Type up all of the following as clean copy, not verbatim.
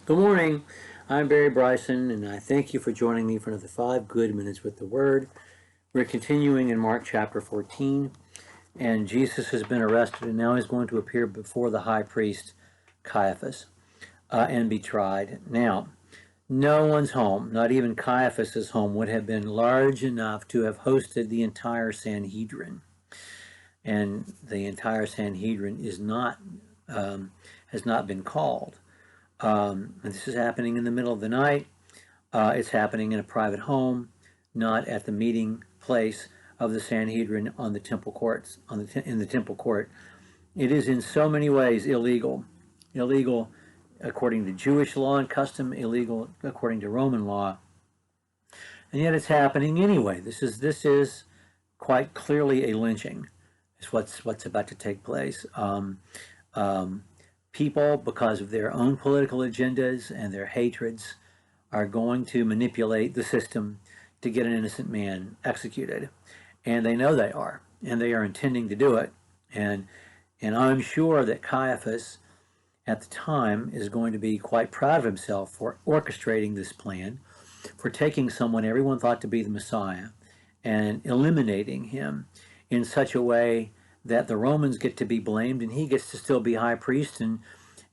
Good morning. I'm Barry Bryson, and I thank you for joining me for another 5 good minutes with the Word. We're continuing in Mark chapter 14, and Jesus has been arrested, and now he's going to appear before the high priest Caiaphas and be tried. Now, no one's home, not even Caiaphas's home, would have been large enough to have hosted the entire Sanhedrin. And the entire Sanhedrin is not has not been called. And this is happening in the middle of the night. It's happening in a private home, not at the meeting place of the Sanhedrin on the temple courts. In the temple court, it is in so many ways illegal. Illegal according to Jewish law and custom. Illegal according to Roman law. And yet it's happening anyway. This is quite clearly a lynching. Is what's about to take place. People, because of their own political agendas and their hatreds, are going to manipulate the system to get an innocent man executed. And they know they are, and they are intending to do it. And I'm sure that Caiaphas, at the time, is going to be quite proud of himself for orchestrating this plan, for taking someone everyone thought to be the Messiah and eliminating him in such a way that the Romans get to be blamed and he gets to still be high priest, and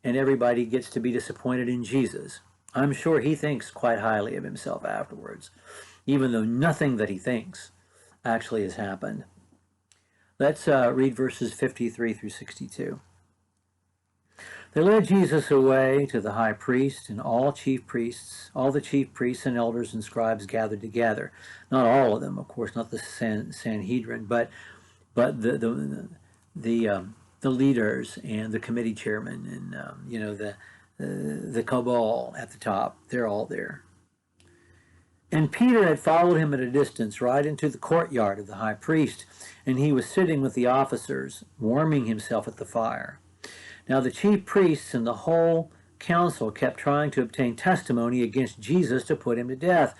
everybody gets to be disappointed in Jesus. I'm sure he thinks quite highly of himself afterwards, even though nothing that he thinks actually has happened. Let's read verses 53 through 62. They led Jesus away to the high priest, and all the chief priests and elders and scribes gathered together. Not all of them, of course, not the Sanhedrin, but the leaders and the committee chairman and the cabal at the top. They're all there. And Peter had followed him at a distance right into the courtyard of the high priest, and he was sitting with the officers, warming himself at the fire. Now the chief priests and the whole council kept trying to obtain testimony against Jesus to put him to death,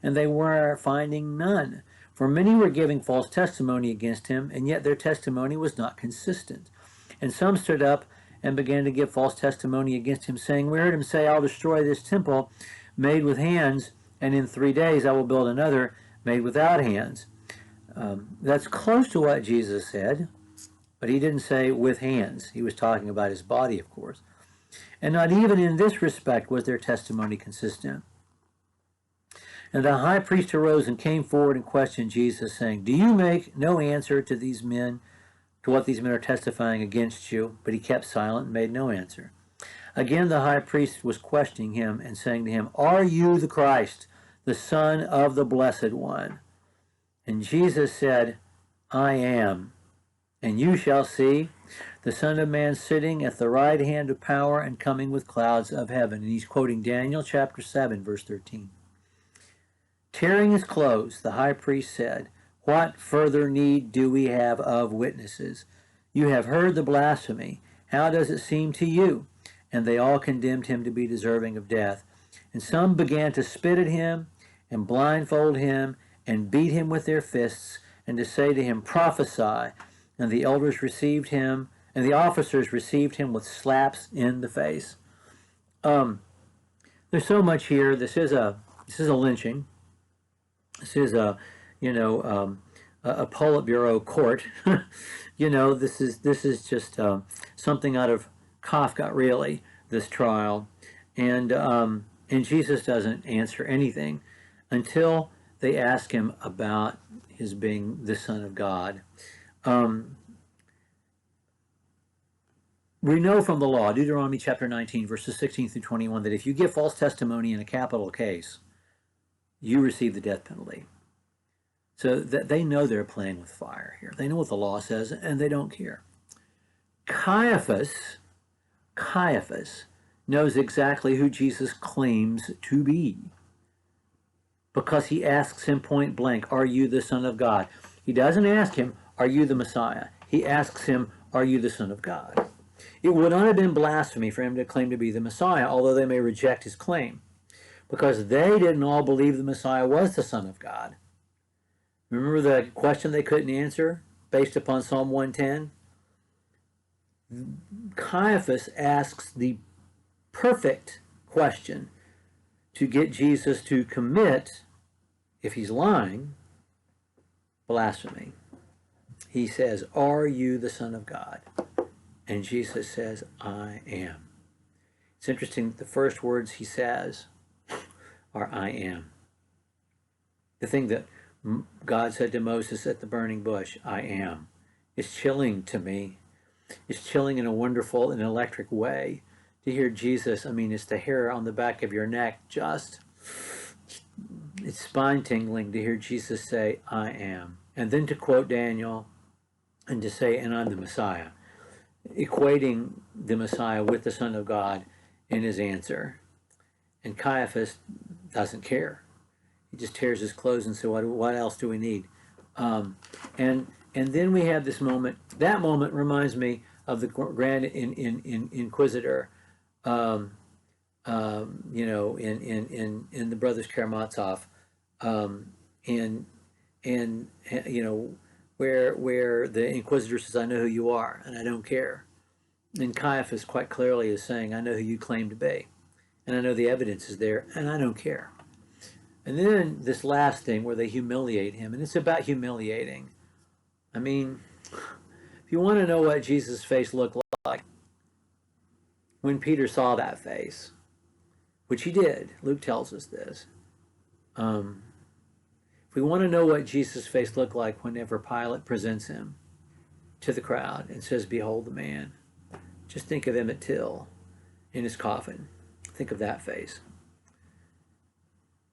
and they were finding none. For many were giving false testimony against him, and yet their testimony was not consistent. And some stood up and began to give false testimony against him, saying, "We heard him say, 'I'll destroy this temple made with hands, and in 3 days I will build another made without hands.'" That's close to what Jesus said, but he didn't say with hands. He was talking about his body, of course. And not even in this respect was their testimony consistent. And the high priest arose and came forward and questioned Jesus, saying, "Do you make no answer to these men, to what these men are testifying against you?" But he kept silent and made no answer. Again the high priest was questioning him and saying to him, "Are you the Christ, the Son of the Blessed One?" And Jesus said, "I am. And you shall see the Son of Man sitting at the right hand of power and coming with clouds of heaven." And he's quoting Daniel chapter 7, verse 13. Tearing his clothes, the high priest said, "What further need do we have of witnesses? You have heard the blasphemy. How does it seem to you?" And they all condemned him to be deserving of death. And some began to spit at him and blindfold him and beat him with their fists and to say to him, "Prophesy." And the elders received him, and the officers received him with slaps in the face. There's so much here. This is a lynching. This is a Politburo court. This is just something out of Kafka, really. This trial, and Jesus doesn't answer anything until they ask him about his being the Son of God. We know from the law, Deuteronomy chapter 19, verses 16 through 21, that if you give false testimony in a capital case, you receive the death penalty. So that they know they're playing with fire here. They know what the law says, and they don't care. Caiaphas knows exactly who Jesus claims to be, because he asks him point blank, "Are you the Son of God?" He doesn't ask him, "Are you the Messiah?" He asks him, "Are you the Son of God?" It would not have been blasphemy for him to claim to be the Messiah, although they may reject his claim, because they didn't all believe the Messiah was the Son of God. Remember the question they couldn't answer based upon Psalm 110? Caiaphas asks the perfect question to get Jesus to commit, if he's lying, blasphemy. He says, "Are you the Son of God?" And Jesus says, "I am." It's interesting, the first words he says are, "I am." The thing that God said to Moses at the burning bush, "I am," is chilling to me. It's chilling in a wonderful and electric way to hear Jesus. I mean, it's the hair on the back of your neck, it's spine tingling to hear Jesus say, "I am." And then to quote Daniel and to say, "And I'm the Messiah," equating the Messiah with the Son of God in his answer. And Caiaphas doesn't care. He just tears his clothes and says, what else do we need? And then we have this moment. That moment reminds me of the Grand Inquisitor, you know, in the Brothers Karamazov, and you know, where the Inquisitor says, "I know who you are, and I don't care." And Caiaphas quite clearly is saying, "I know who you claim to be, and I know the evidence is there, and I don't care." And then this last thing where they humiliate him, and it's about humiliating. I mean, if you want to know what Jesus' face looked like when Peter saw that face, which he did, Luke tells us this. If we want to know what Jesus' face looked like whenever Pilate presents him to the crowd and says, "Behold the man," just think of Emmett Till in his coffin. Think of that face.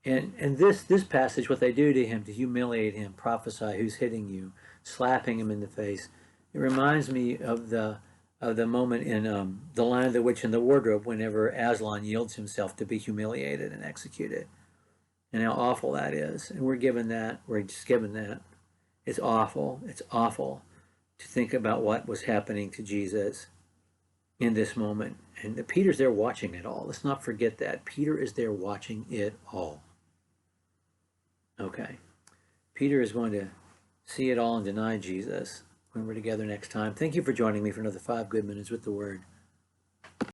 And this passage, what they do to him to humiliate him, prophesy who's hitting you, slapping him in the face, it reminds me of the moment in The Lion, of the Witch, and the Wardrobe, whenever Aslan yields himself to be humiliated and executed, and how awful that is. And we're just given that. It's awful. It's awful to think about what was happening to Jesus in this moment. And Peter's there watching it all. Let's not forget that. Peter is there watching it all. Okay. Peter is going to see it all and deny Jesus when we're together next time. Thank you for joining me for another 5 good minutes with the Word.